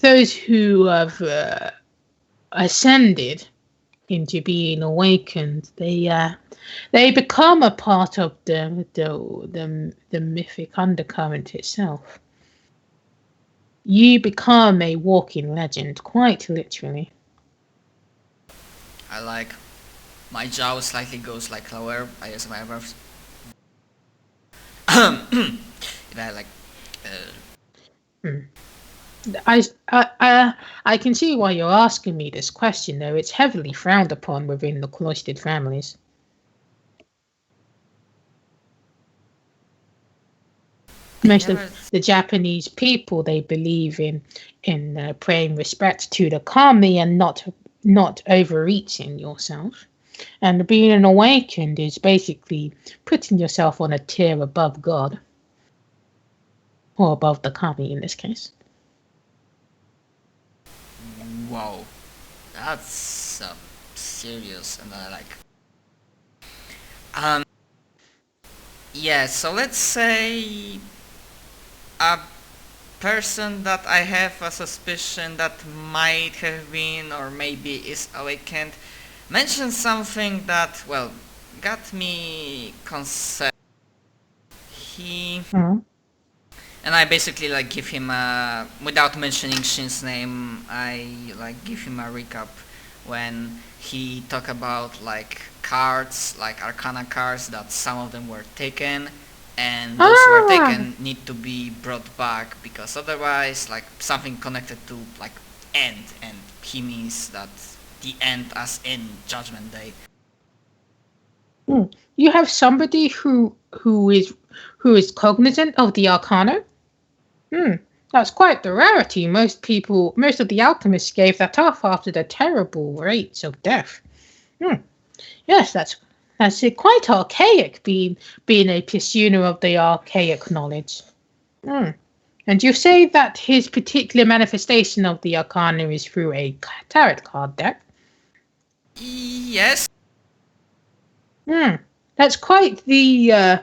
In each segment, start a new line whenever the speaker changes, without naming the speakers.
those who have ascended into being awakened, they become a part of the mythic undercurrent itself. You become a walking legend, quite literally.
I like my jaw slightly goes like lower. I use my eyebrows. If I like.
I can see why you're asking me this question, though. It's heavily frowned upon within the cloistered families. Most of the Japanese people, they believe in paying respect to the kami and not overreaching yourself. And being awakened is basically putting yourself on a tier above God. Or above the kami in this case.
Wow. That's serious, and I like... Yeah, so let's say a person that I have a suspicion that might have been or maybe is awakened mentioned something that, well, got me concerned. And I basically like give him a, without mentioning Shin's name, I like give him a recap when he talked about like cards, like Arcana cards, that some of them were taken, and those who were taken need to be brought back because otherwise like something connected to like end, and he means that the end as in Judgment Day.
You have somebody who is cognizant of the Arcana? That's quite the rarity. Most of the alchemists gave that up after the terrible rates of death. Yes, that's quite archaic, being a pursuer of the archaic knowledge. And you say that his particular manifestation of the Arcana is through a tarot card deck?
Yes.
That's quite the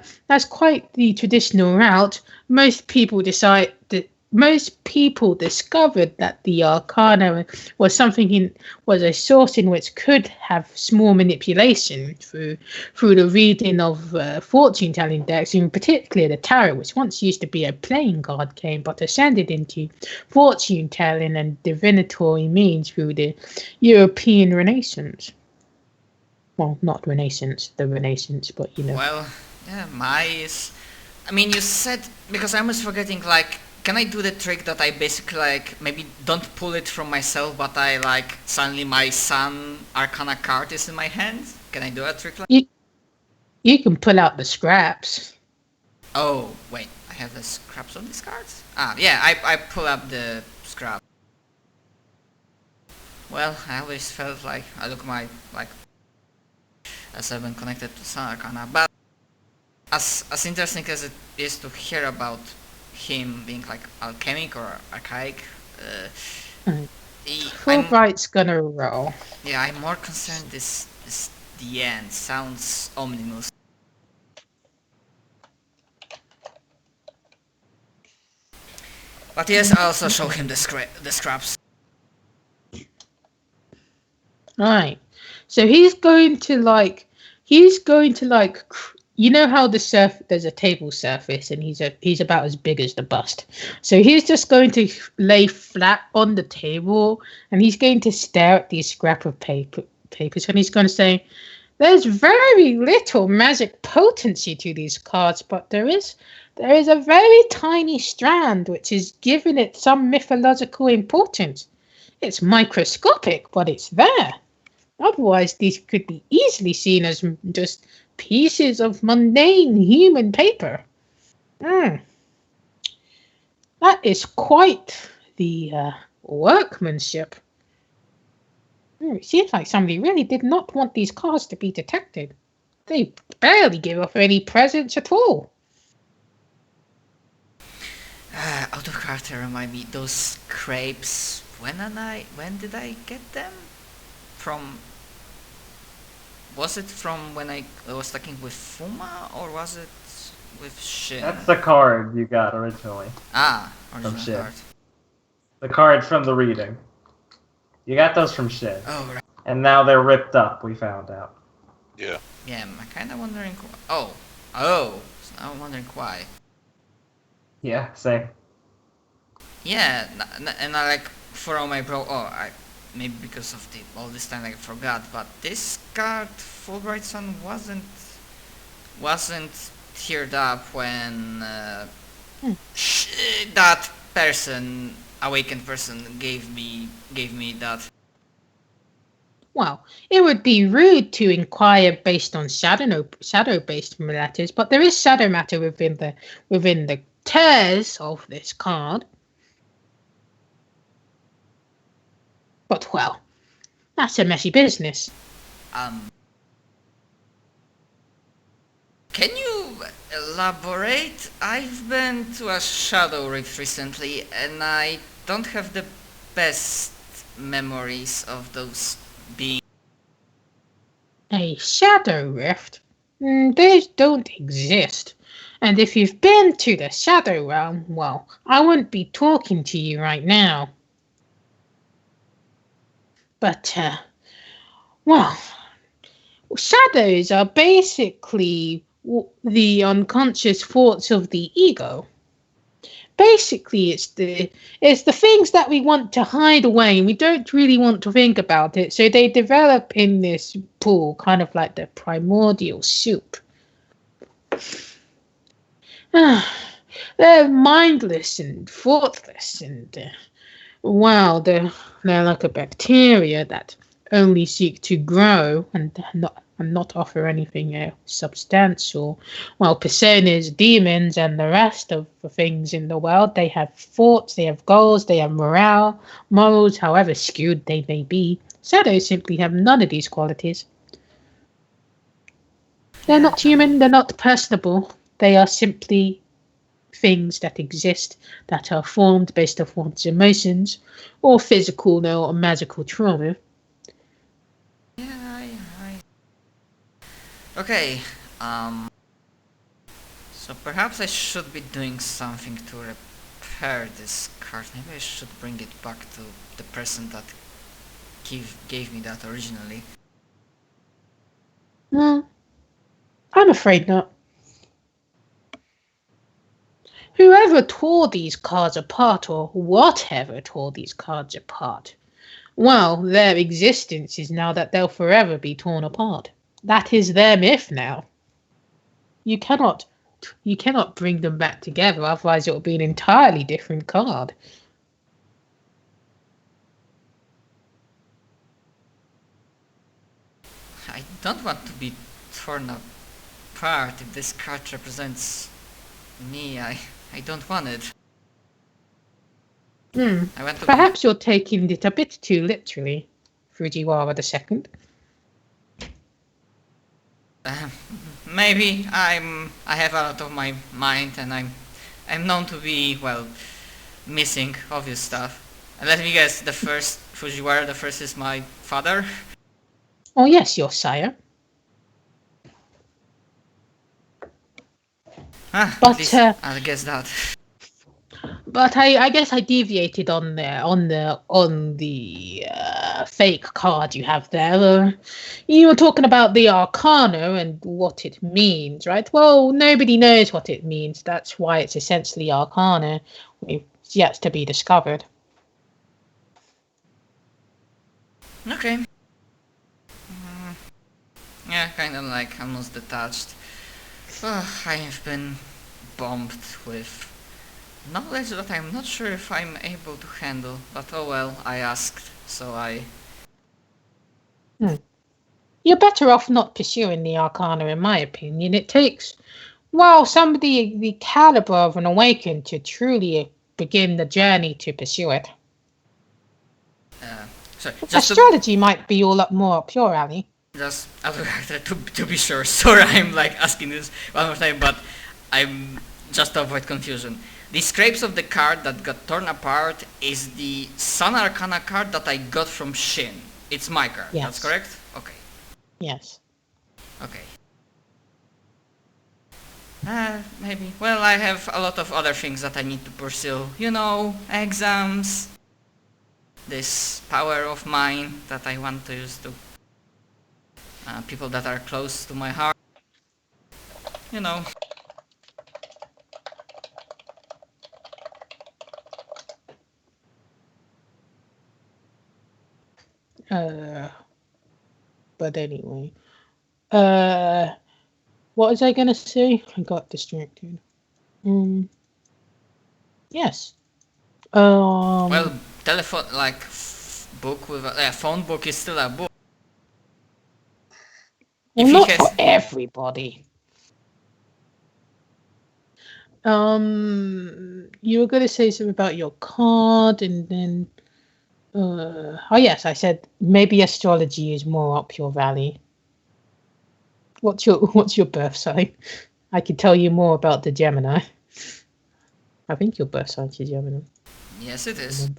traditional route. Most people discovered that the Arcana was was a source in which could have small manipulation through the reading of fortune telling decks, in particular the tarot, which once used to be a playing card game, but ascended into fortune telling and divinatory means through the European Renaissance. Well, not Renaissance, the Renaissance, but you know.
Well, yeah, I mean, you said, because I was forgetting, like, can I do the trick that I basically, like, maybe don't pull it from myself, but I, like, suddenly my Sun Arcana card is in my hand? Can I do a trick like
You can pull out the scraps.
Oh, wait, I have the scraps on these cards? Ah, yeah, I pull up the scrap. Well, I always felt like I look my, like, as I've been connected to Sun Arcana, but as interesting as it is to hear about him being like alchemic or archaic,
Fulbright's gonna roll.
Yeah, I'm more concerned this the end sounds ominous. But yes, I also show him the scraps.
Right. So he's going to like, you know how there's a table surface and he's about as big as the bust. So he's just going to lay flat on the table and he's going to stare at these scrap of papers and he's going to say, there's very little magic potency to these cards, but there is a very tiny strand which is giving it some mythological importance. It's microscopic, but it's there. Otherwise, these could be easily seen as just pieces of mundane human paper. That is quite the workmanship. It seems like somebody really did not want these cards to be detected. They barely give off any presence at all.
Out of character, remind me, those crepes, when did I get them? Was it from when I was talking with Fuma, or was it with Shin?
That's the card you got originally.
Original card.
The card from the reading. You got those from Shin.
Oh, right.
And now they're ripped up, we found out.
Yeah.
Yeah, I'm kind of wondering. Oh. So now I'm wondering why.
Yeah, same.
Yeah, and I like for all my maybe because of all this time I forgot, but this card Fulbright Sun wasn't teared up when that person, awakened person, gave me that.
Well, it would be rude to inquire based on shadow-based matters, but there is shadow matter within the tears of this card. But well, that's a messy business.
Can you elaborate? I've been to a Shadow Rift recently, and I don't have the best memories of those being.
A shadow rift? Those don't exist. And if you've been to the Shadow Realm, well, I wouldn't be talking to you right now. But, well, shadows are basically the unconscious thoughts of the ego. Basically, it's the things that we want to hide away and we don't really want to think about it, so they develop in this pool, kind of like the primordial soup. They're mindless and thoughtless, and wow, they're like a bacteria that only seek to grow and not offer anything substantial. While personas, demons, and the rest of the things in the world, they have thoughts, they have goals, they have morals, however skewed they may be. Shadows simply have none of these qualities. They're not human, they're not personable. They are simply things that exist, that are formed based off one's emotions, or physical or magical trauma.
Okay, so perhaps I should be doing something to repair this card. Maybe I should bring it back to the person that gave me that originally.
No, I'm afraid not. Whoever tore these cards apart, or whatever tore these cards apart, well, their existence is now that they'll forever be torn apart. That is their myth now. You cannot bring them back together, otherwise it will be an entirely different card.
I don't want to be torn apart. If this card represents me, I don't want it. I want to
Perhaps you're taking it a bit too literally, Fujiwara II.
Maybe I have a lot of my mind, and I'm known to be, well, missing obvious stuff. And let me guess, the first Fujiwara, the first is my father?
Oh yes, your sire.
But
But
I guess that.
But I guess I deviated on the fake card you have there. You were talking about the Arcana and what it means, right? Well, nobody knows what it means. That's why it's essentially Arcana. It's yet to be discovered.
Okay. Yeah, kind of like almost detached. I have been bombed with knowledge that I'm not sure if I'm able to handle, but oh well, I asked, so I...
You're better off not pursuing the Arcana, in my opinion. It takes, well, somebody the caliber of an Awakened to truly begin the journey to pursue it.
Sorry,
A strategy might be all up more up your alley.
Just out of character, to be sure. Sorry, I'm like asking this one more time, but I'm just to avoid confusion. The scrapes of the card that got torn apart is the Sun Arcana card that I got from Shin. It's my card,
Yes.
That's correct? Okay.
Yes.
Okay. Maybe. Well, I have a lot of other things that I need to pursue. You know, exams. this power of mine that I want to use to people that are close to my heart. You know.
But anyway, what was I gonna say? I got distracted. Yes.
Well, telephone book with a phone book is still a book.
Well,
If he
not
has,
for everybody. You were gonna say something about your card, and then oh yes, I said maybe astrology is more up your valley. What's your birth sign? I could tell you more about the Gemini. I think your birth sign is Gemini.
yes, it is.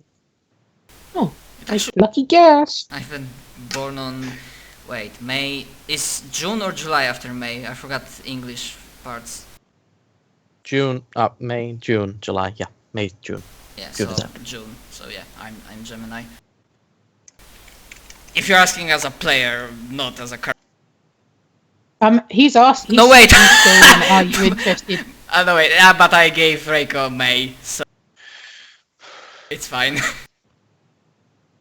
Oh,
Actually,
lucky guess.
I've been born on. Wait, May is June or July after May? I forgot English parts.
June, May, June, July. Yeah, May, June.
Yeah,
Good
so
as that.
June. So yeah, I'm Gemini. If you're asking as a player, not as a character.
He's asked.
No, wait.
Saying, are you interested?
No wait. Yeah, but I gave Reiko May, so it's fine.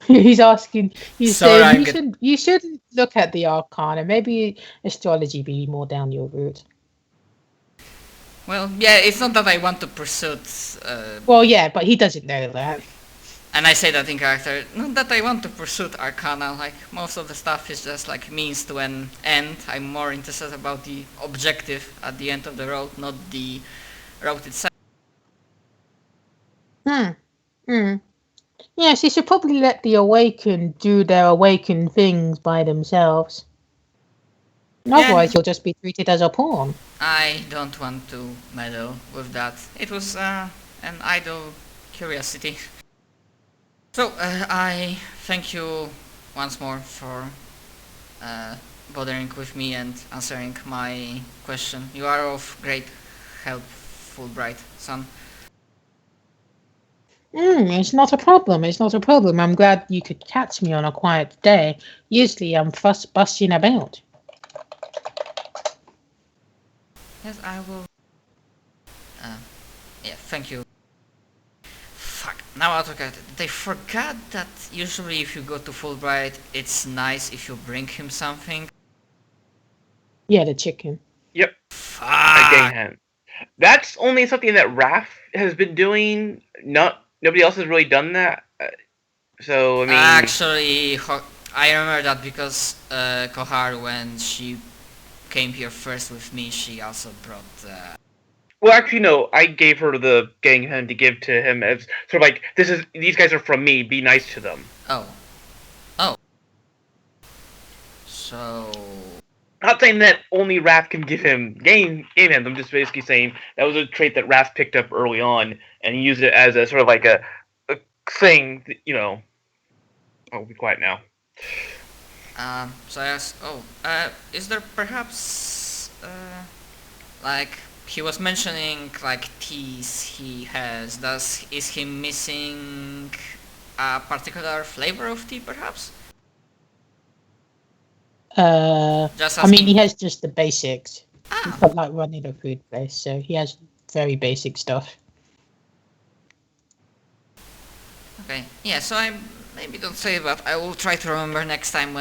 He's asking. He's
Sorry,
saying you should look at the Arcana. Maybe astrology be more down your route.
Well, yeah, it's not that I want to pursue.
Well, yeah, but he doesn't know that.
And I say that in character. Not that I want to pursue Arcana. Like most of the stuff is just like means to an end. I'm more interested about the objective at the end of the road, not the route itself.
Yes, you should probably let the Awakened do their awakened things by themselves. Otherwise, you'll just be treated as a pawn.
I don't want to meddle with that. It was an idle curiosity. So, I thank you once more for bothering with me and answering my question. You are of great help, Fulbright, son.
It's not a problem. It's not a problem. I'm glad you could catch me on a quiet day. Usually I'm busting about.
Yes, I will. Yeah, thank you. Fuck, now I look at it. They forgot that usually if you go to Fulbright, it's nice if you bring him something.
Yeah, the chicken.
Yep.
Fuck.
Gang hen. That's only something that Raph has been doing. Nobody else has really done that. So I mean,
Actually, I remember that because Kohar, when she came here first with me, she also brought.
Well, actually, no. I gave her the gang hen to give to him as sort of like these guys are from me. Be nice to them.
Oh. So.
Not saying that only Raph can give him game hens. I'm just basically saying that was a trait that Raph picked up early on and he used it as a sort of like a thing. You know. Oh, be quiet now.
So I asked, is there perhaps, like, he was mentioning, like, teas he has. Is he missing a particular flavor of tea, perhaps?
I mean, he has just the basics. He's not like running a food place, so he has very basic stuff.
Okay, yeah, so I maybe don't say that. I will try to remember next time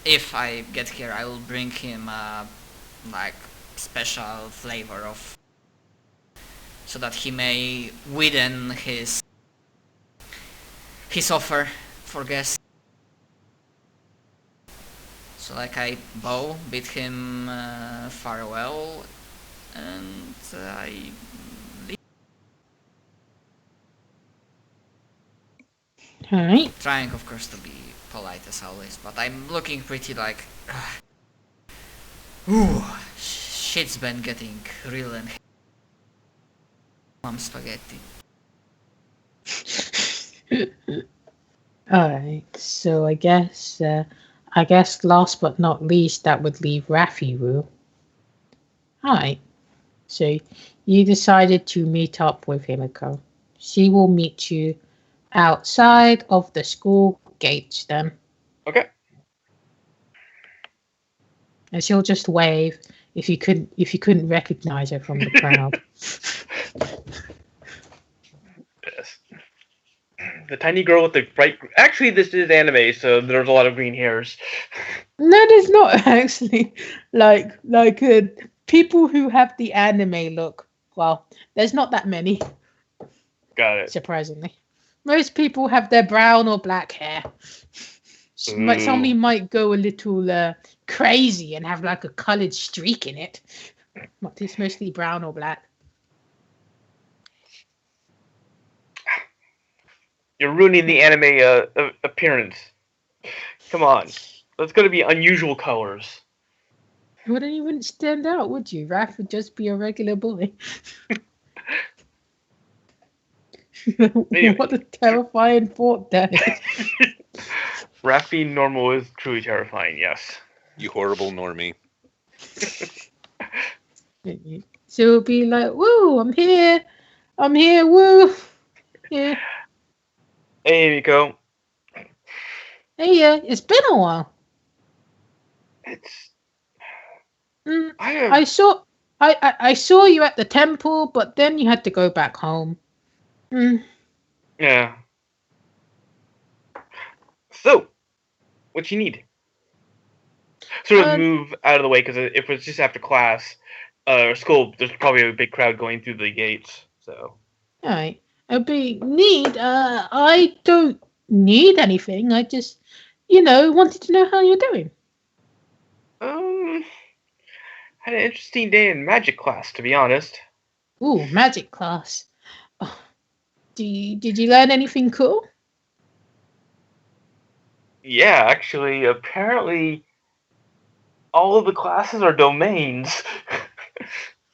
if I get here, I will bring him like special flavor of, so that he may widen his offer for guests. So like I bid him farewell, and I leave.
Alright.
Trying, of course, to be polite as always, but I'm looking pretty like... Ooh, shit's been getting real and... Mom spaghetti.
Alright, so I guess last but not least, that would leave Rafiru. Alright, so you decided to meet up with Himiko. She will meet you outside of the school gates then.
Okay.
And she'll just wave if you couldn't recognize her from the crowd.
Yes. The tiny girl with the bright. Actually, this is anime, so there's a lot of green hairs.
No, there's not actually. Like people who have the anime look. Well, there's not that many.
Got it.
Surprisingly, most people have their brown or black hair. Somebody might go a little crazy and have like a colored streak in it. But it's mostly brown or black.
You're ruining the anime appearance. Come on. That's going to be unusual colors.
Well, then you wouldn't stand out, would you? Raph would just be a regular boy.
Anyway.
What a terrifying thought that is.
Raph being normal is truly terrifying, yes.
You horrible normie.
So it'll be like, woo, I'm here, woo. Yeah.
Hey, Miko.
Hey, it's been a while.
It's...
I saw you at the temple, but then you had to go back home.
Yeah. So, what you need? Sort of move out of the way, because if it's just after class or school, there's probably a big crowd going through the gates. So.
All right. It'd be neat. I don't need anything. I just, wanted to know how you're doing.
Had an interesting day in magic class, to be honest.
Ooh, magic class. Oh, did you learn anything cool?
Yeah, actually, apparently, all of the classes are domains.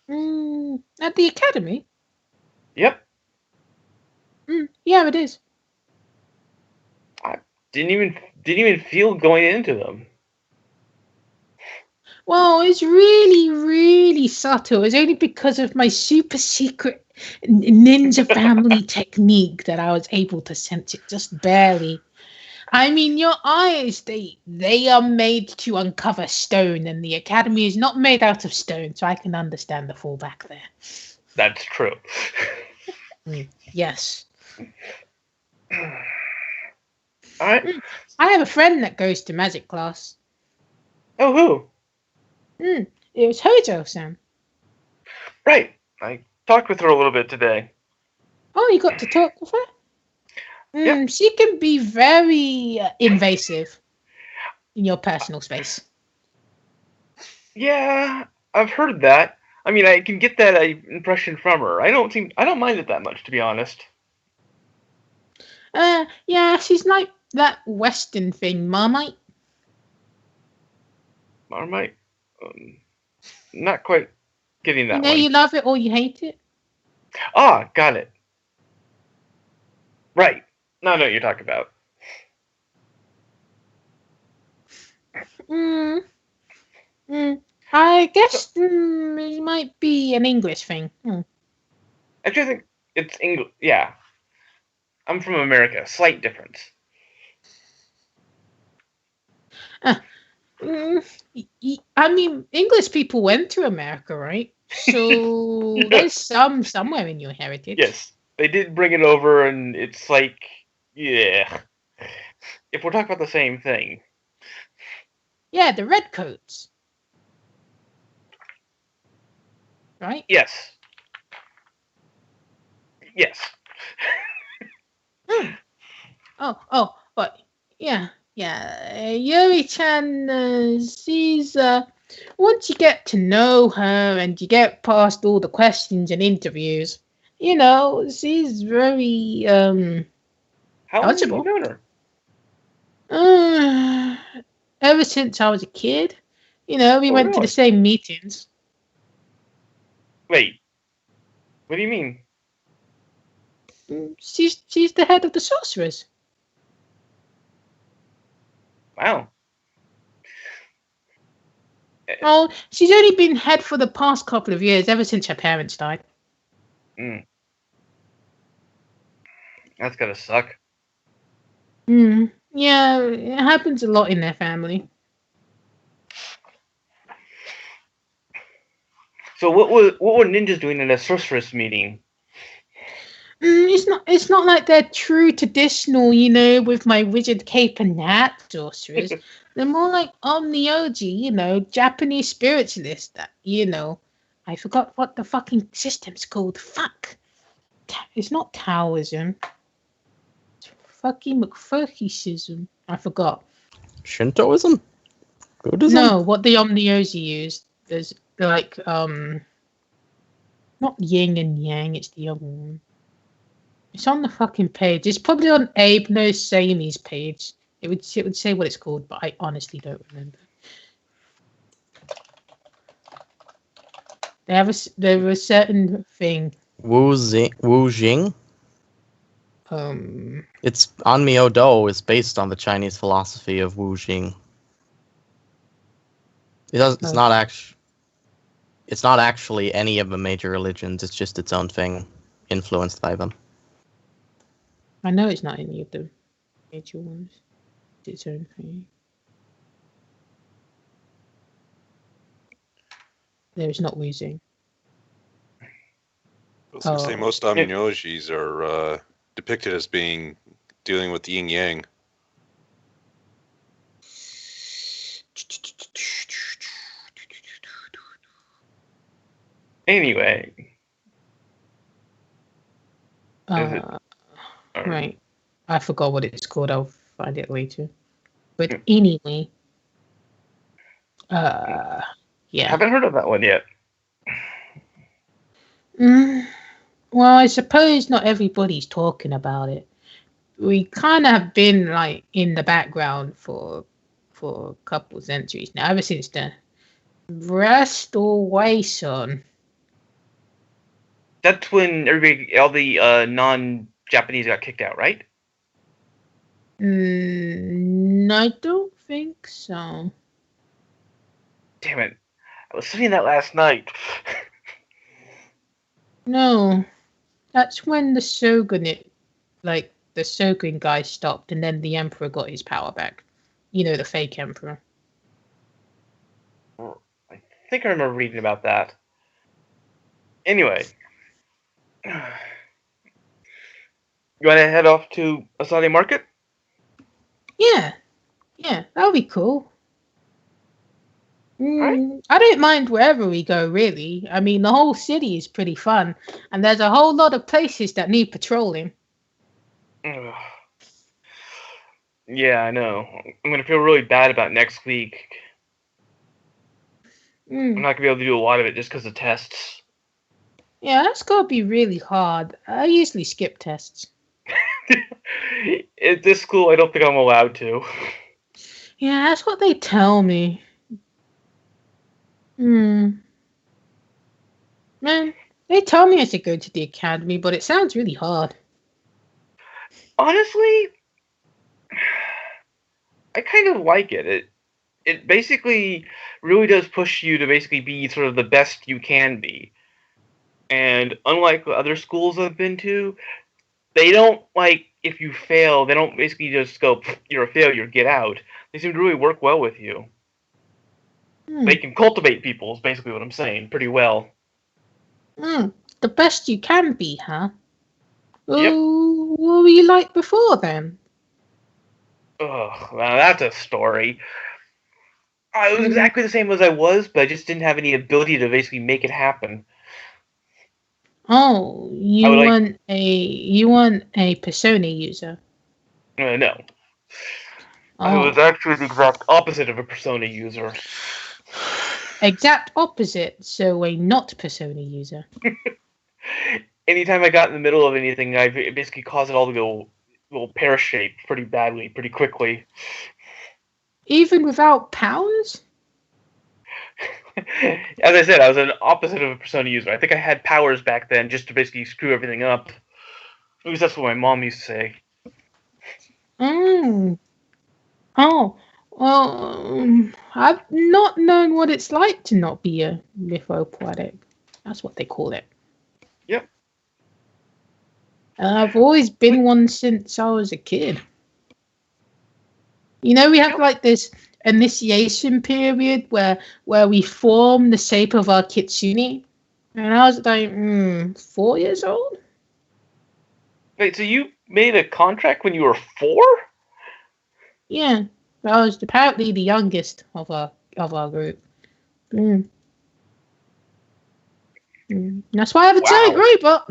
At the academy?
Yep.
Yeah, it is.
I didn't even feel going into them.
Well, it's really, really subtle. It's only because of my super secret ninja family technique that I was able to sense it just barely. I mean, your eyes, they are made to uncover stone, and the academy is not made out of stone, so I can understand the fallback there.
That's true.
Yes.
Alright.
I have a friend that goes to magic class.
Oh, who?
It was Hojo-san.
Right. I talked with her a little bit today.
Oh, you got to talk with her?
Yeah.
She can be very invasive in your personal space.
Yeah, I've heard that. I mean, I can get that impression from her. I don't mind it that much, to be honest.
Yeah, she's like that Western thing, Marmite.
Marmite? Not quite getting that one.
You love it or you hate it.
Ah, got it. Right. Now I know what you're talking about.
I guess it might be an English thing.
Actually, I think it's English. Yeah. I'm from America. Slight difference.
I mean, English people went to America, right? So there's somewhere in your heritage.
Yes. They did bring it over, and it's like, yeah. If we're talking about the same thing.
Yeah, the redcoats. Right?
Yes. Yes.
But yeah. Yuri-chan, she's once you get to know her and you get past all the questions and interviews, she's very
How long have you
eligible.
known her?
Ever since I was a kid, we went to
really?
the same meetings.
Wait. What do you mean?
She's the head of the sorcerers.
Wow.
Oh, she's only been head for the past couple of years, ever since her parents died.
That's gotta suck.
Yeah, it happens a lot in their family.
So what were ninjas doing in a sorceress meeting?
It's not like they're true traditional, with my wizard cape and hat sorcerers. They're more like Omnioji, Japanese spiritualists that, I forgot what the fucking system's called. Fuck. It's not Taoism. It's fucking McFurkism. I forgot.
Shintoism? Buddhism?
No, what the Omnioji use. There's like not yin and yang, it's the other one. It's on the fucking page. It's probably on Abe Knows Samey's page. It would say what it's called, but I honestly don't remember. They have a certain thing.
Wu Jing? It's Anmyo Do is based on the Chinese philosophy of Wu Jing. It's not actually any of the major religions. It's just its own thing, influenced by them.
I know it's not any of the major ones. It's its own thing. There's not wheezing.
I was going to say most Amnyojis are depicted as dealing with yin yang.
Anyway.
Right. I forgot what it's called. I'll find it later. But anyway. Yeah.
Haven't heard of that one yet.
Well, I suppose not everybody's talking about it. We kind of have been like in the background for a couple of centuries now, ever since the Restoration.
That's when all the non-Japanese got kicked out, right?
I don't think so.
Damn it. I was studying that last night.
No. That's when the shogunate, like the shogun guy stopped and then the emperor got his power back. The fake emperor.
I think I remember reading about that. Anyway. You want to head off to Asante Market?
Yeah, that'll be cool.
Right.
I don't mind wherever we go, really. I mean, the whole city is pretty fun, and there's a whole lot of places that need patrolling.
Yeah, I know. I'm going to feel really bad about next week. I'm not going to be able to do a lot of it just because of tests.
Yeah, that's got to be really hard. I usually skip tests.
At this school, I don't think I'm allowed to.
Yeah, that's what they tell me. Man, they tell me I should go to the academy, but it sounds really hard.
Honestly, I kind of like it. It basically really does push you to basically be sort of the best you can be. And unlike other schools I've been to, they don't, if you fail, they don't basically just go, you're a failure, get out. They seem to really work well with you. They can cultivate people, is basically what I'm saying, pretty well.
The best you can be, huh?
Yep.
What were you like before, then?
Ugh, well, that's a story. I was exactly the same as I was, but I just didn't have any ability to basically make it happen.
Oh, you want a Persona user?
No. I was actually the exact opposite of a Persona user.
Exact opposite, so a not Persona user.
Anytime I got in the middle of anything, I basically caused it all to go pear-shaped pretty badly, pretty quickly.
Even without powers?
As I said, I was an opposite of a Persona user. I think I had powers back then just to basically screw everything up. At least that's what my mom used to say.
Oh, well, I've not known what it's like to not be a mythopoetic. That's what they call it.
Yep.
I've always been one since I was a kid. You know, we have like this initiation period where we form the shape of our kitsune. And I was like, 4 years old?
Wait, so you made a contract when you were 4?
Yeah. I was apparently the youngest of our group. That's why I have a giant robot.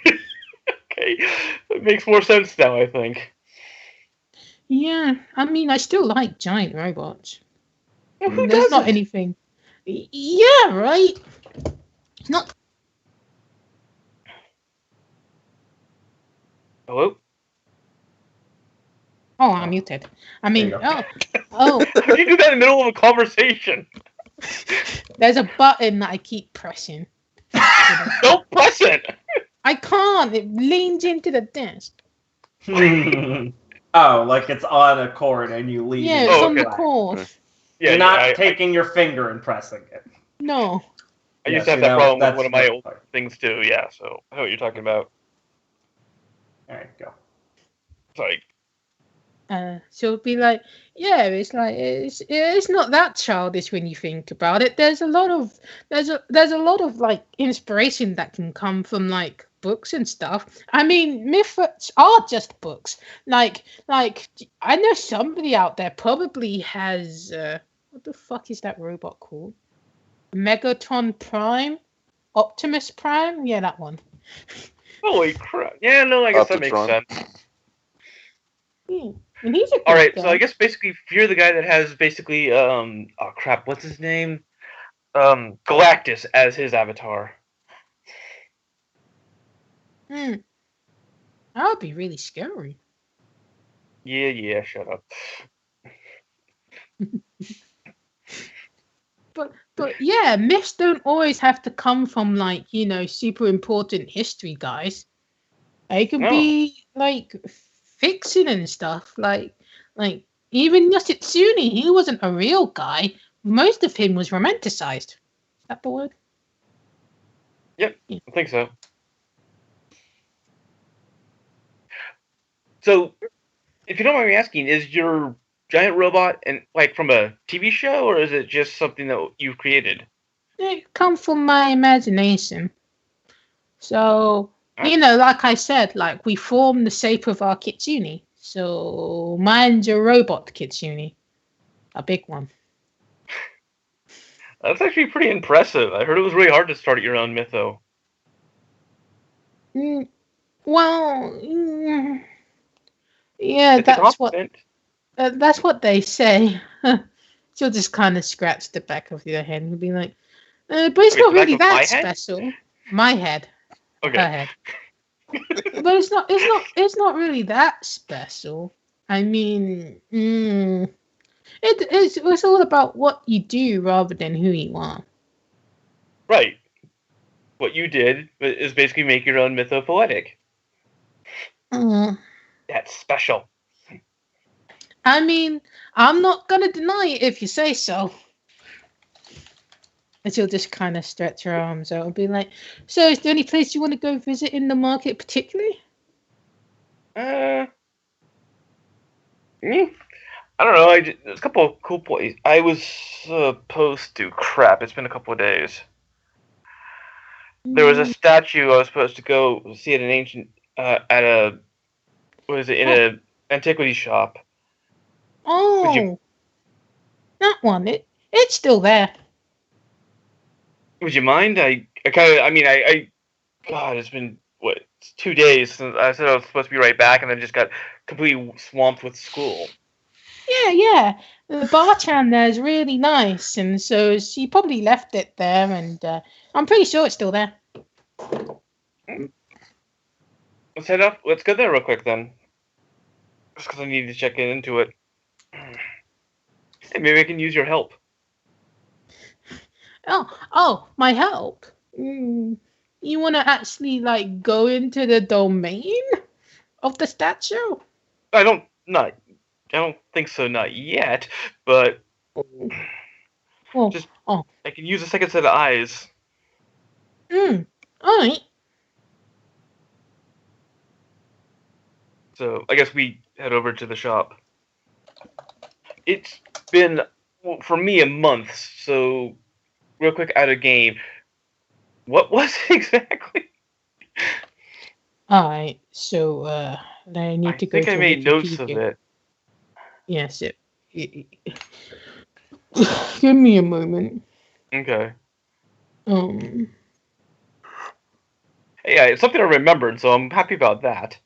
Okay, it makes more sense now, I think.
Yeah, I mean, I still like giant robots.
Well, who
There's not
doesn't?
anything. Yeah, right. It's not.
Hello?
Oh, I'm muted. I mean,
There you
oh.
How do you do that in the middle of a conversation?
There's a button that I keep pressing.
Don't press it!
I can't. It leans into the desk.
Oh, like it's on a cord and you leave
Yeah,
it.
it's
Oh,
on the
okay.
cord.
Yeah,
You're not
I
taking your finger and pressing it.
No.
used
Yes,
to have
you
that
know,
problem with
that's
one of my
the
old
part.
things too, yeah, so I know what you're talking about.
Alright, go.
Sorry.
So it'd be like, yeah, it's like it's not that childish when you think about it. There's a lot of like inspiration that can come from like books and stuff. I mean, myths are just books. Like I know somebody out there probably has what the fuck is that robot called? Megatron Prime, Optimus Prime. Yeah, that one.
Holy crap. Yeah, no, I guess that makes
Optitron.
sense.
Yeah. And he's a good
Alright,
guy.
so I guess basically if you're the guy that has basically, oh crap, what's his name? Galactus as his avatar.
That would be really scary.
Yeah, shut up.
But yeah, myths don't always have to come from like, you know, super important history guys. They can be like fiction and stuff. Like even Yoshitsune, he wasn't a real guy. Most of him was romanticized. Is that the word?
Yep,
Yeah.
I think so. So, if you don't mind me asking, is your giant robot and like from a TV show, or is it just something that you've created?
It come from my imagination. So, you know, like I said, like we form the shape of our kitsune. So mine's a robot kitsune. A big one.
That's actually pretty impressive. I heard it was really hard to start your own mytho.
Well, yeah,
It's a compliment.
that's what they say. She'll just kind of scratch the back of your head and be like, but it's
Wait,
not
the back
really
of my
that
head?
special. My head, her
Okay.
head. But it's not really that special. I mean, it's all about what you do rather than who you are.
Right. What you did is basically make your own mythopoetic. That's special.
I mean, I'm not gonna deny it if you say so. And she'll just kind of stretch her arms out and be like, "So, is there any place you want to go visit in the market, particularly?"
I don't know. There's a couple of cool places. I was supposed to. Crap, it's been a couple of days. There was a statue I was supposed to go see at an ancient, at a, what is it, in a antiquity shop.
Oh, that one. It's still there.
Would you mind? God, it's been, what, 2 days since I said I was supposed to be right back, and then just got completely swamped with school.
Yeah. The bartender there is really nice, and so she probably left it there, and I'm pretty sure it's still there.
Let's head up. Let's go there real quick then. Just because I need to check into it. Hey, maybe I can use your help.
Oh, my help. You want to actually like go into the domain of the statue?
I don't think so, not yet. But I can use a second set of eyes.
All right.
So I guess we head over to the shop. it's been, for me, a month. So, real quick, out of game. What was it exactly?
Alright, so I need to go
I think
to
I made notes of
Wikipedia.
it.
Yes, give me a moment.
Okay.
Yeah,
it's something I remembered, so I'm happy about that.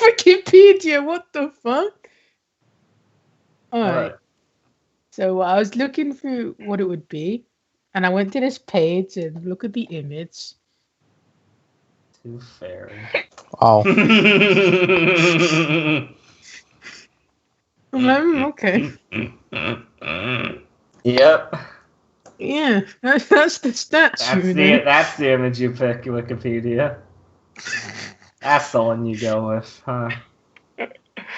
Wikipedia, what the fuck? Alright,
What?
so I was looking through what it would be, and I went to this page and look at the image.
Too fairy.
Oh,
Okay.
Yep.
Yeah, that's the statue.
That's the image you pick, Wikipedia. That's the one you go with, huh?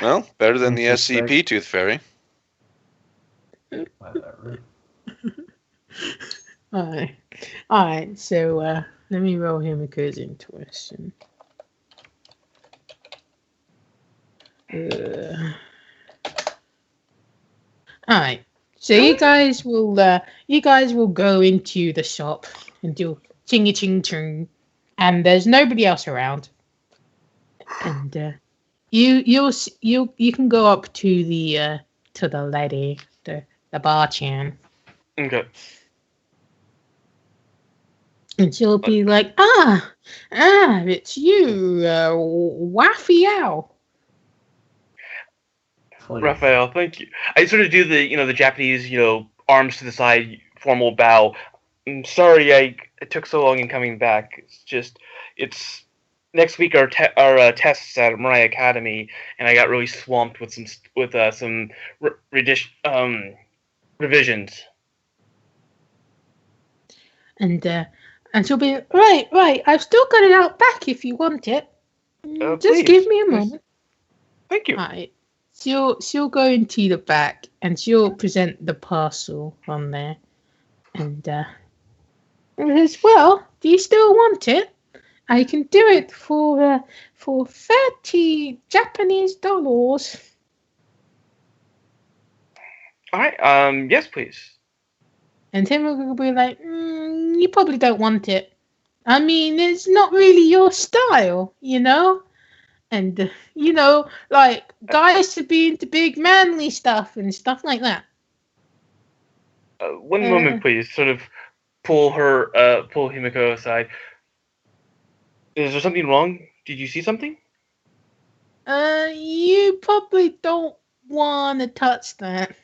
Well, better than the
Interesting.
SCP Tooth Fairy.
Whatever.
Alright, so let me roll him a quiz intuition. Alright, so you guys will go into the shop and do chingy ching ching, and there's nobody else around, and you can go up to the lady, the bar chan,
Okay.
and she'll be like, it's you, Wafiao.
Please.
Raphael, thank you. I sort of do the Japanese, arms to the side, formal bow. I'm sorry it took so long in coming back. It's next week our tests at Mariah Academy, and I got really swamped with some revisions.
And she'll be right. I've still got it out back if you want it. Just
Please,
give me a moment.
Thank you.
Right. She'll go into the back and she'll present the parcel on there, and says, "Well, do you still want it? I can do it for 30 Japanese dollars."
All right. Yes, please.
And Tim will be like, "You probably don't want it. I mean, it's not really your style, you know." And, like, guys should be into big manly stuff and stuff like that.
One moment, please. Sort of pull Himiko aside. Is there something wrong? Did you see something?
You probably don't want to touch that.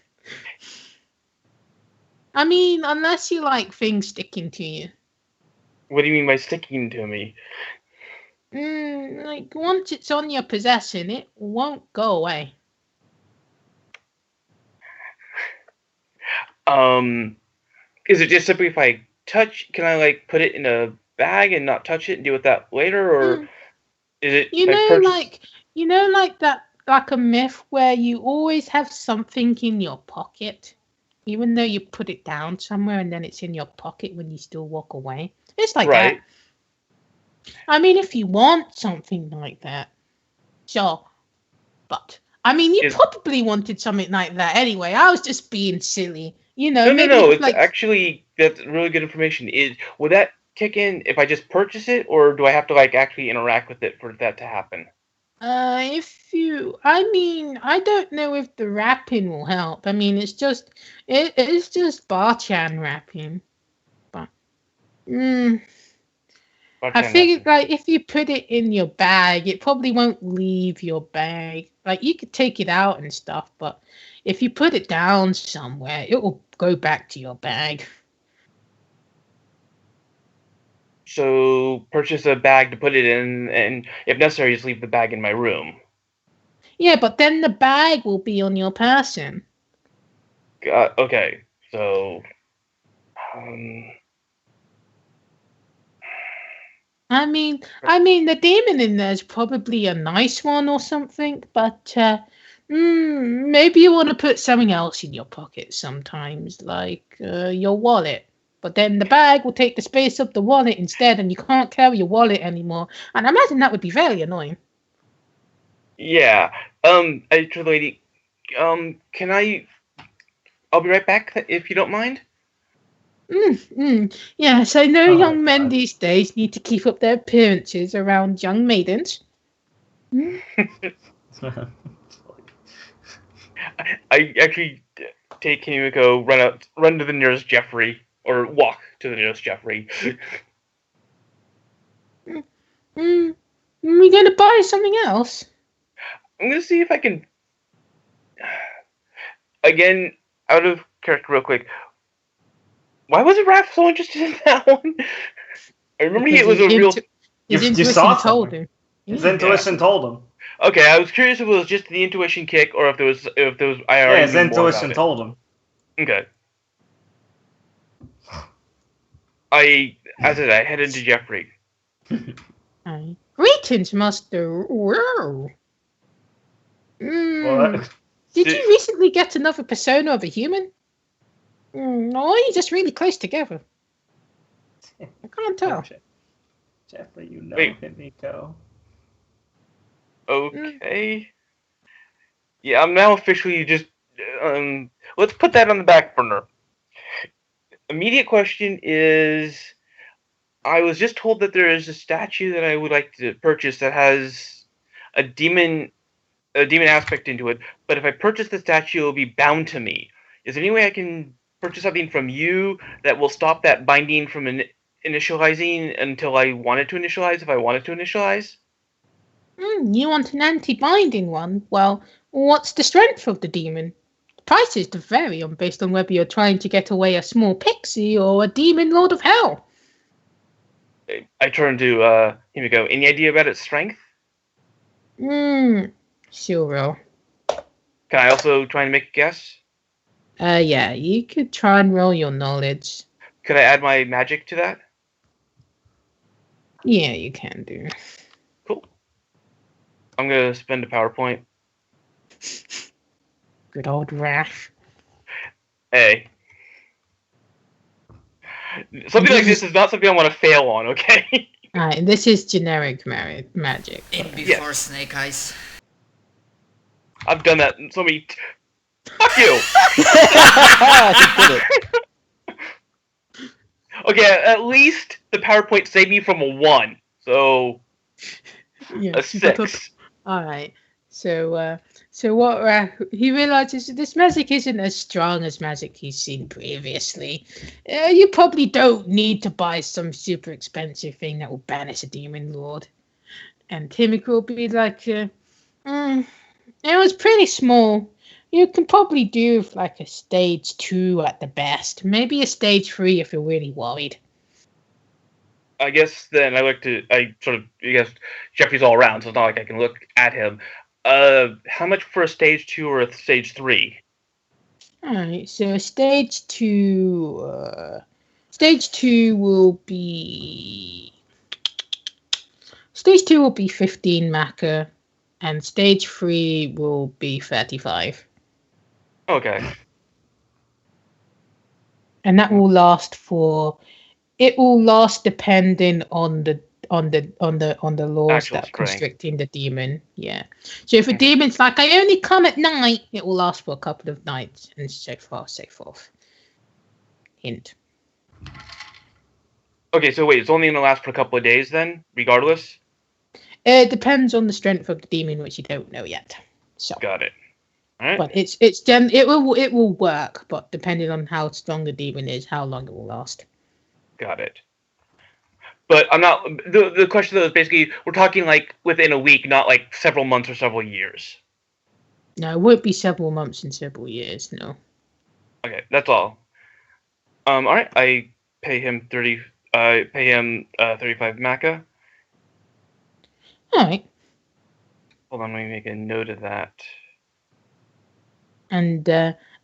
I mean, unless you like things sticking to you.
What do you mean by sticking to me?
Like, once it's on your possession, it won't go away.
Is it just simply if I touch, can I, like, put it in a bag and not touch it and deal with that later, or is it...
like that, like a myth where you always have something in your pocket, even though you put it down somewhere and then it's in your pocket when you still walk away? It's like that. I mean, if you want something like that, sure. But, I mean, you probably wanted something like that anyway. I was just being silly.
No. It's like... actually, that's really good information. Would that kick in if I just purchase it, or do I have to, like, actually interact with it for that to happen?
I don't know if the wrapping will help. I mean, it's just Bar-chan wrapping. But, I figured, like, if you put it in your bag, it probably won't leave your bag. Like, you could take it out and stuff, but if you put it down somewhere, it will go back to your bag.
So, purchase a bag to put it in, and if necessary, just leave the bag in my room.
Yeah, but then the bag will be on your person.
Okay, so...
I mean, the demon in there is probably a nice one or something, but maybe you want to put something else in your pocket sometimes, like your wallet. But then the bag will take the space of the wallet instead, and you can't carry your wallet anymore. And I imagine that would be very annoying.
Yeah. I told the lady, can I'll be right back if you don't mind.
Yes, I know
Oh my
young men
God.
these days need to keep up their appearances around young maidens.
I actually take Kimiko, run to the nearest Jeffrey, or walk to the nearest Jeffrey.
We going to buy something else?
I'm gonna see if I can. Again, out of character, real quick. Why was Raph so interested in that one? I remember
Because
it was a real.
his
You
intuition
saw
told
something.
him.
His
Yeah.
intuition told him.
Okay, I was curious if it was just the intuition kick or if there was I
Yeah,
already
his
knew more
intuition
about
told him.
it. Okay. I head into Jeffrey.
Aye. Greetings, Master. Whoa.
What?
Did you recently get another persona of a human? Or are you just really close together? I can't tell.
Jeffrey, you know
Wait.
Himiko.
Okay. Yeah, I'm now officially just. Let's put that on the back burner. Immediate question is, I was just told that there is a statue that I would like to purchase that has a demon aspect into it. But if I purchase the statue, it will be bound to me. Is there any way I can purchase something from you that will stop that binding from initializing until I want it to initialize? If I want it to initialize.
You want an anti-binding one? Well, what's the strength of the demon? Prices vary based on whether you're trying to get away a small pixie or a demon lord of hell.
I turn to Himiko. Any idea about its strength?
Sure.
Can I also try and make a guess?
Yeah, you could try and roll your knowledge.
Could I add my magic to that?
Yeah, you can do.
Cool. I'm gonna spend a PowerPoint.
Good old Raph.
Hey. Something like this is not something I want to fail on, okay?
Alright, this is generic magic.
In before Snake Eyes.
I've done that so many. Fuck you!
He did it.
Okay, at least the PowerPoint saved me from a 1. So,
Yeah,
a 6.
Alright, so what Raph, he realizes that this magic isn't as strong as magic he's seen previously. You probably don't need to buy some super expensive thing that will banish a demon lord. And Timothy will be like, it was pretty small. You can probably do like a stage 2 at the best. Maybe a stage 3 if you're really worried.
I guess then I guess Jeffrey's all around, so it's not like I can look at him. How much for a stage 2 or a stage 3?
Alright, so stage 2 will be 15 Maca, and stage 3 will be 35.
Okay.
And that will last depending on the laws
Actual
that are
strength.
constricting the demon. Yeah. So if a demon's like, I only come at night, it will last for a couple of nights, and so forth. Hint.
Okay, so wait, it's only gonna last for a couple of days then, regardless?
It depends on the strength of the demon, which you don't know yet. So.
Got it. Alright.
But it will work, but depending on how strong the demon is, how long it will last.
Got it. But I'm not. The question though is basically we're talking like within a week, not like several months or several years.
No, it won't be several months and several years. No.
Okay, that's all. All right, I pay him 35 Maca.
All right.
Hold on, let me make a note of that.
And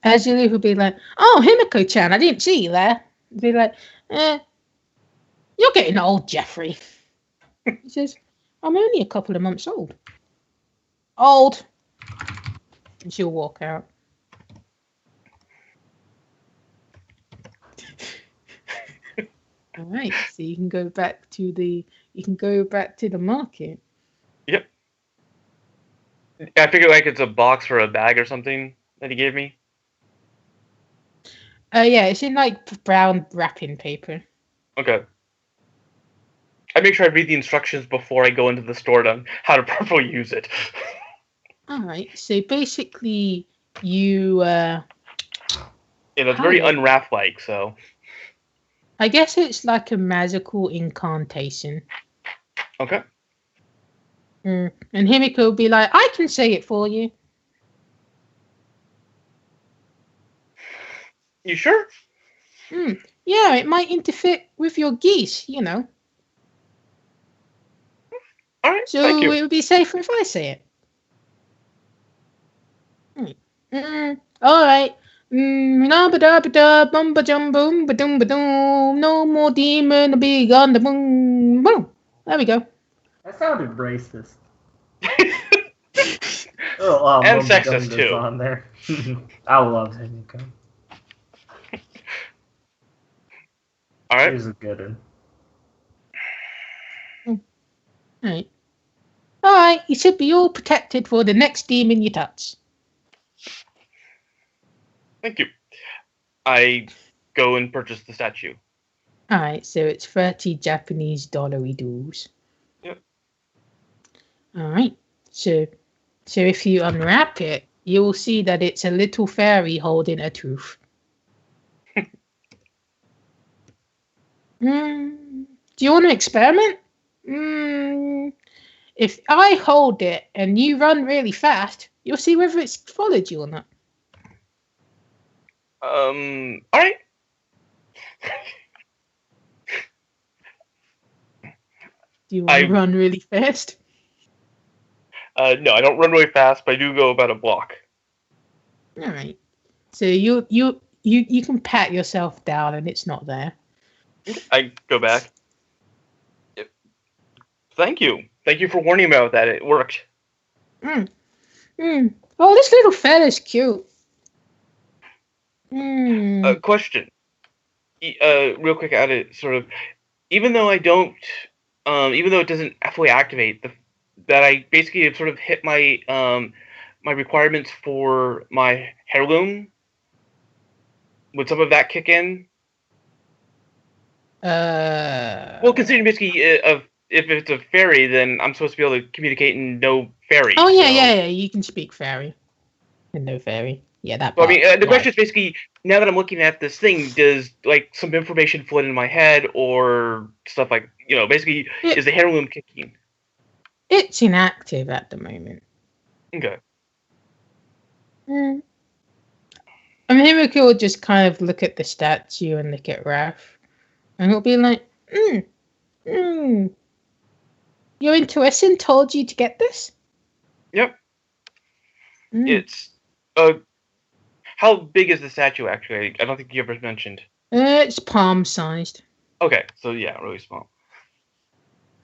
Azulu will be like, "Oh, Himiko-chan, I didn't see you there." Be like, "You're getting old, Jeffrey." He says, "I'm only a couple of months old." Old. And she'll walk out. All right, so you can go back to the market.
Yep. I figure like it's a box or a bag or something that he gave me.
Yeah, it's in like brown wrapping paper.
Okay. I make sure I read the instructions before I go into the store on how to properly use it.
All right. So basically, you.
Yeah, it's
How
very
would-
unwrap-like, so...
I guess it's like a magical incantation.
Okay.
And Himiko will be like, I can say it for you.
You sure?
Yeah, it might interfere with your geese, you know.
Alright,
So
thank you.
it would be safer if I say it. All right. Na-ba-da-ba-da, bum-ba-jum-boom, ba-dum-ba-dum. No more demon, big on the boom. Boom. There we go.
That sounded racist. Oh,
And
Mumba
sexist,
Dumba's
too.
on there. I love Himiko.
Alright.
She's a good one.
All right. You should be all protected for the next demon you touch.
Thank you. I go and purchase the statue.
All right. So it's 30 Japanese dollary dues.
Yep.
All right. So if you unwrap it, you will see that it's a little fairy holding a tooth. Do you want to experiment? If I hold it and you run really fast, you'll see whether it's followed you or not.
Alright.
Do you want to run really fast?
No, I don't run really fast, but I do go about a block.
All right. So you can pat yourself down and it's not there.
I go back. Yep. Thank you. Thank you for warning me about that. It worked.
Oh, this little fella's cute.
Question. Real quick at it, sort of. Even though I don't, even though it doesn't fully activate, that I basically have sort of hit my my requirements for my heirloom. Would some of that kick in? Well, considering basically if it's a fairy, then I'm supposed to be able to communicate in no fairy.
Oh yeah. You can speak fairy. And no fairy. Yeah, that.
So, I mean, the question is basically, now that I'm looking at this thing, does like some information flood into my head or stuff like, you know, basically, is the heirloom kicking?
It's inactive at the moment.
Okay.
And Himiko will just kind of look at the statue and look at Raph, and he'll be like, Your intuition told you to get this?
Yep. It's how big is the statue actually? I don't think you ever mentioned.
It's palm-sized.
Okay, so yeah, really small.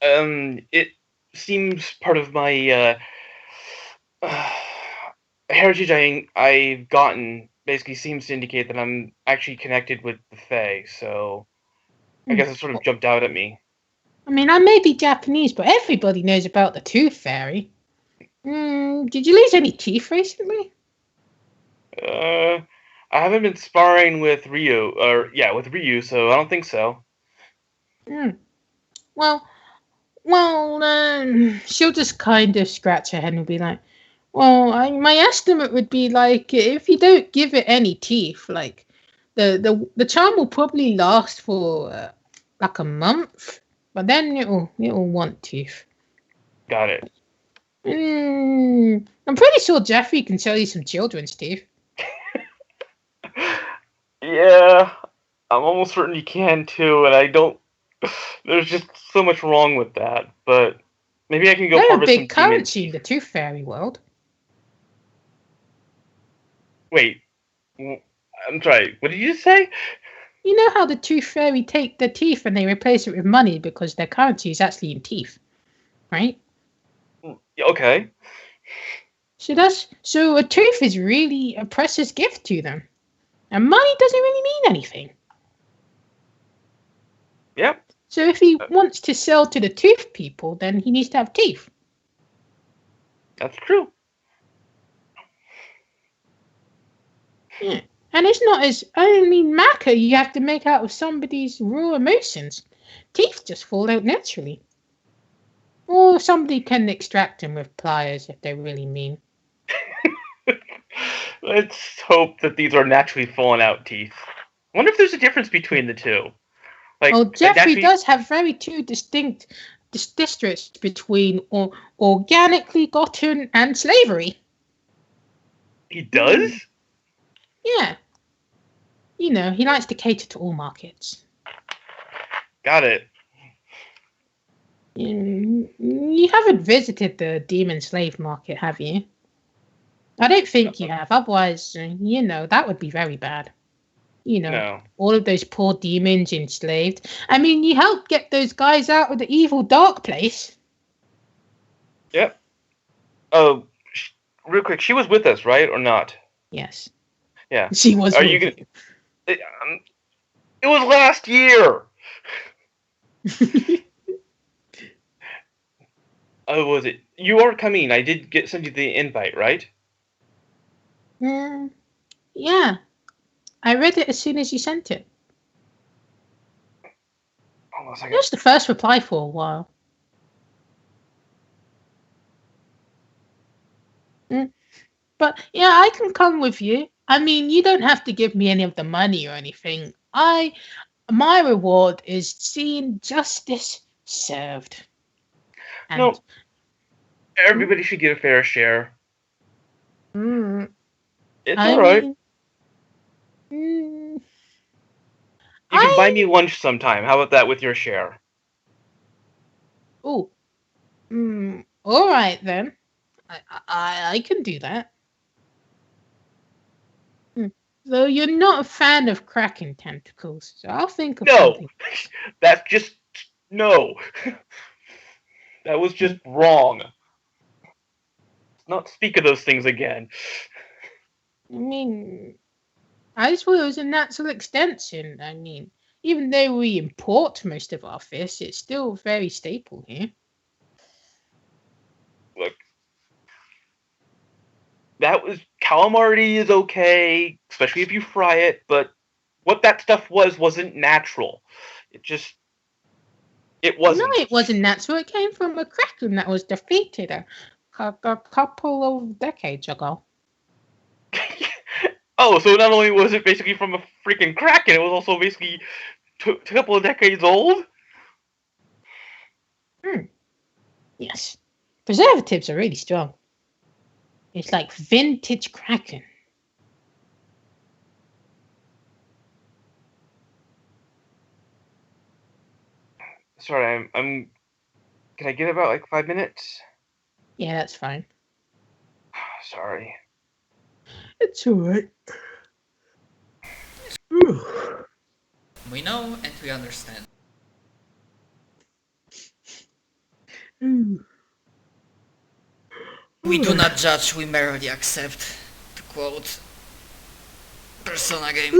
It seems part of my heritage I've gotten basically seems to indicate that I'm actually connected with the Fae, so I guess it sort of jumped out at me.
I mean, I may be Japanese, but everybody knows about the Tooth Fairy. Did you lose any teeth recently?
I haven't been sparring with Ryu, so I don't think so.
Well, she'll just kind of scratch her head and be like, well, my estimate would be like, if you don't give it any teeth, like, the charm will probably last for like a month, but then it'll want teeth.
Got it.
I'm pretty sure Jeffrey can sell you some children's teeth.
Yeah, I'm almost certain you can too, and I don't. There's just so much wrong with that, but maybe I can go.
They're a big currency in the Tooth Fairy world.
Wait, I'm sorry. What did you just say?
You know how the Tooth Fairy take the teeth and they replace it with money because their currency is actually in teeth, right?
Okay.
So a tooth is really a precious gift to them, and money doesn't really mean anything.
Yep.
So if he wants to sell to the tooth people, then he needs to have teeth.
That's true.
Yeah. And it's not as, I mean, Maka you have to make out of somebody's raw emotions. Teeth just fall out naturally. Or somebody can extract them with pliers if they really mean.
Let's hope that these are naturally fallen out teeth. I wonder if there's a difference between the two. Like,
Oh, Jeffrey
naturally-
does have very two distinct districts between organically gotten and slavery.
He does?
Yeah. You know, he likes to cater to all markets.
Got it.
You haven't visited the demon slave market, have you? I don't think you have. Otherwise, you know, that would be very bad. You know,
No.
all of those poor demons enslaved. I mean, you helped get those guys out of the evil dark place.
Yep. Oh, real quick, she was with us, right, or not?
Yes.
Yeah.
She was.
Are you
with
gonna? It was last year. Oh, was it? You are coming. I did send you the invite, right?
Yeah. I read it as soon as you sent it.
Hold on a
It
second.
was the first reply for a while. But yeah, I can come with you. I mean, you don't have to give me any of the money or anything. My reward is seeing justice served. And,
No. Everybody should get a fair share. It's
I
alright.
mean,
You can buy me lunch sometime. How about that with your share?
all right then. I can do that. Though you're not a fan of Kraken tentacles, so I'll think of
No.
something.
That's just no. That was just wrong. Not speak of those things again.
I mean, I just thought it was a natural extension. I mean, even though we import most of our fish, it's still very staple here.
Look, that was calamari is okay, especially if you fry it. But what that stuff wasn't natural. It wasn't.
No, it wasn't natural. It came from a Kraken that was defeated a couple of decades ago.
Oh, so not only was it basically from a freaking Kraken, it was also basically a couple of decades old?
Yes. Preservatives are really strong. It's like vintage Kraken.
Sorry, I'm. Can I get about like 5 minutes?
Yeah, that's fine.
Sorry.
It's alright.
We know and we understand. We do not judge, we merely accept, to quote Persona game.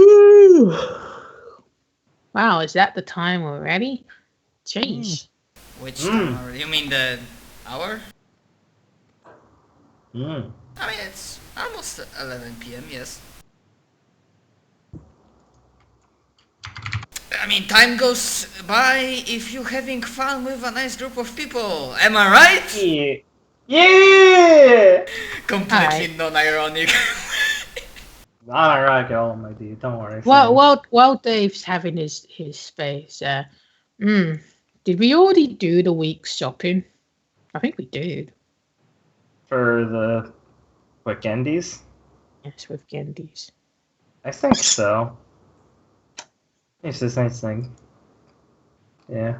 Wow, is that the time already? Jeez.
Which time already? You mean the hour? I mean, it's almost 11 p.m., yes. I mean, time goes by if you're having fun with a nice group of people. Am I right?
Yeah. Yeah!
Completely non-ironic.
Not ironic at all, my dude. Don't worry.
While Dave's having his space, did we already do the week's shopping? I think we did.
For the Gendies?
Yes, with Gendies.
I think so. It's this nice thing. Yeah.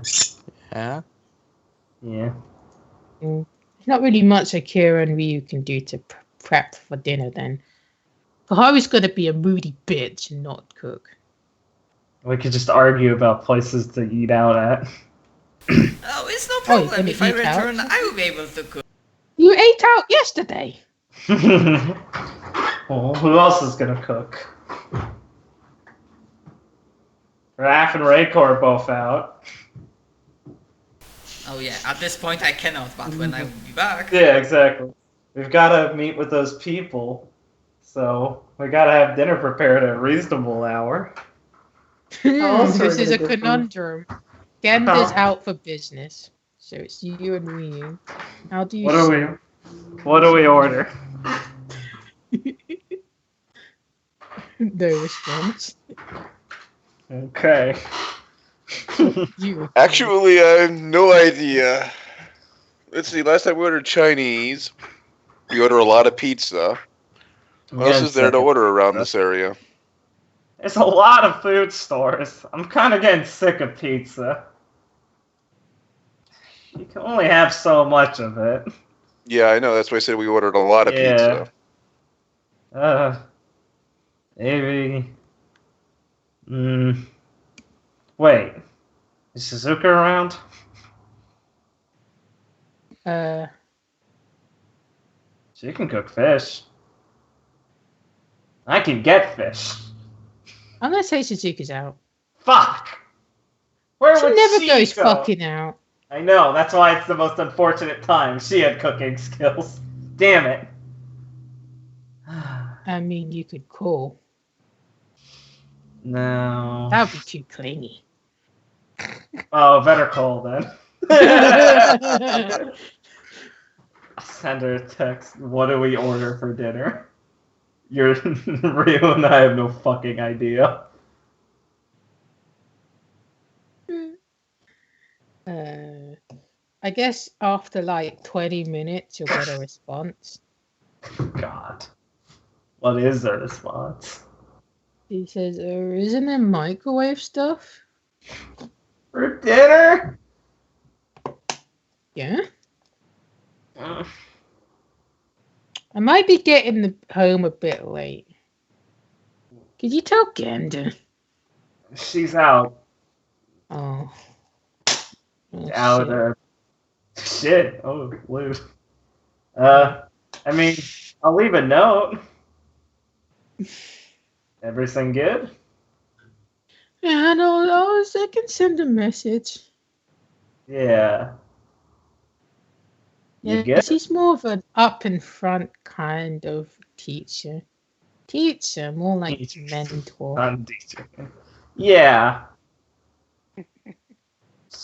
Yeah.
Yeah.
There's not really much Akira and Ryu can do to prep for dinner then. Kaharu's gonna be a moody bitch and not cook.
We could just argue about places to eat out at.
Oh, it's no
Oh, you're
problem.
gonna
If I
eat out?
return, I will be able to cook.
You ate out yesterday!
Well, who else is gonna cook? Raph and Reiko are both out.
Oh yeah, at this point I cannot, but when I will be back...
Yeah, exactly. We've got to meet with those people. So we gotta have dinner prepared at a reasonable hour. else are we
This is
gonna
a
go for-
conundrum. Gender's
Huh?
out for business, so it's you and Ryu. How do you?
What do we order?
No response.
Okay.
You.
Actually, I have no idea. Let's see. Last time we ordered Chinese. We order a lot of pizza. What else is there to order around this area?
There's a lot of food stores. I'm kind of getting sick of pizza. You can only have so much of it.
Yeah, I know. That's why I said we ordered a lot of pizza.
Maybe. Wait. Is Shizuka around? She can cook fish. I can get fish.
I'm gonna say Suzuki's out.
Fuck! Where
She
would
never
she
goes
go?
fucking out.
I know, that's why it's the most unfortunate time. She had cooking skills. Damn it.
I mean, you could call.
No.
That would be too clingy.
Oh, better call then. Send her a text. What do we order for dinner? Ryu and I have no fucking idea.
I guess after like 20 minutes, you'll get a response.
God. What is their response?
He says, isn't there microwave stuff?
For dinner?
Yeah. I might be getting home a bit late. Could you tell Genda?
She's out.
Oh.
Out
shit.
Shit. Oh, blue. I mean, I'll leave a note. Everything good?
Yeah, I don't know. I can send a message.
Yeah. You
Yeah,
get
she's more of an up in front kind of teacher. More like
Teacher.
mentor.
non-teacher. Yeah.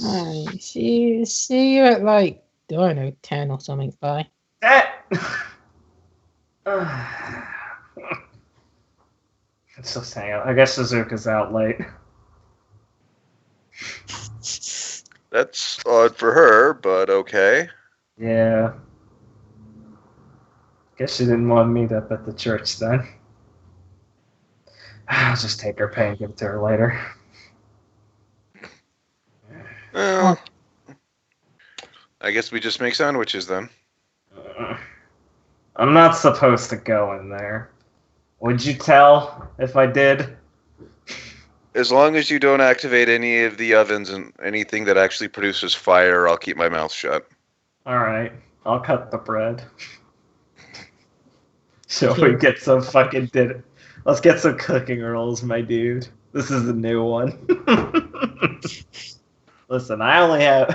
Alright, see you at like, I don't know, 10 or something. Bye.
That. It's just hang out. I guess Suzuka's out late.
That's odd for her, but okay.
Yeah. Guess she didn't want to meet up at the church then. I'll just take her pay and give it to her later.
Well, I guess we just make sandwiches then.
I'm not supposed to go in there. Would you tell if I did?
As long as you don't activate any of the ovens and anything that actually produces fire, I'll keep my mouth shut.
Alright, I'll cut the bread. So we get some fucking dinner. Let's get some cooking rolls, my dude. This is the new one. Listen, I only have...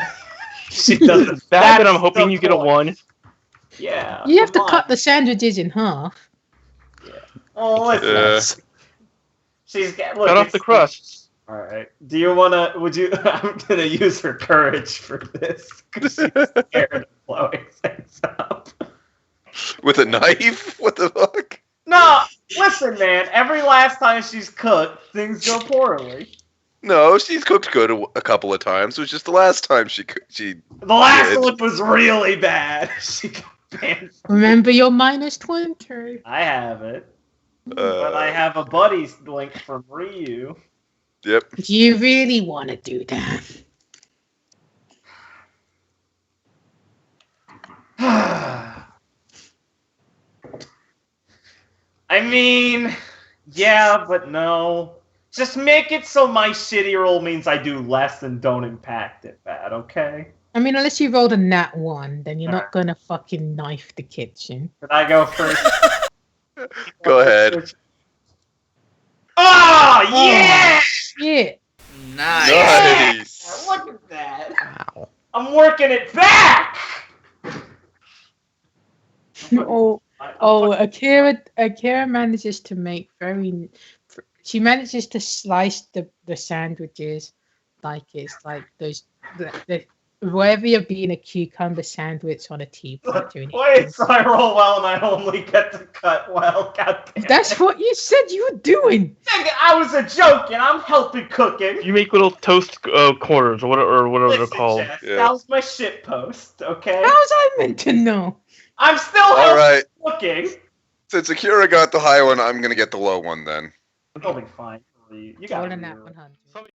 She doesn't...
Bad, but I'm
that's
hoping
the
you get a
point.
1.
Yeah.
You have to
come
cut
on.
the sandwiches in half.
Oh, listen. She's got... Look,
Cut off
it's
the crust.
Alright. Do you wanna... Would you... I'm gonna use her courage for this. Because she's scared of blowing things up.
With a knife? What the fuck?
No! Listen, man. Every last time she's cooked, things go poorly.
No, she's cooked good a couple of times. It was just the last time she
The last
did.
one was really bad. She got banned.
Remember your minus 20.
I have it. But I have a buddy's link from Ryu.
Yep.
Do you really want to do that?
I mean, yeah, but no. Just make it so my shitty roll means I do less and don't impact it bad, okay?
I mean, unless you rolled a nat 1, then you're not going to fucking knife the kitchen.
Can I go first?
Go ahead.
Oh, yeah!
Shit.
Nice.
Nice.
Look at that.
Wow.
I'm working it back!
Oh, Akira manages to make she manages to slice the sandwiches like it's like those the wherever you're being a cucumber sandwich on a tea platter.
Wait, so I roll well and I only get to cut well. God damn
That's
it.
what you said you were doing.
I was a joke, and I'm helping cooking.
You make little toast corners or whatever they're
Listen,
called.
Jess,
Yeah.
that was my shit post, okay?
How was I meant to know?
I'm still
All
helping
right.
cooking.
Since Akira got the high one, I'm gonna get the low one then.
I'll be fine. You got
Rolling
it.
that 100.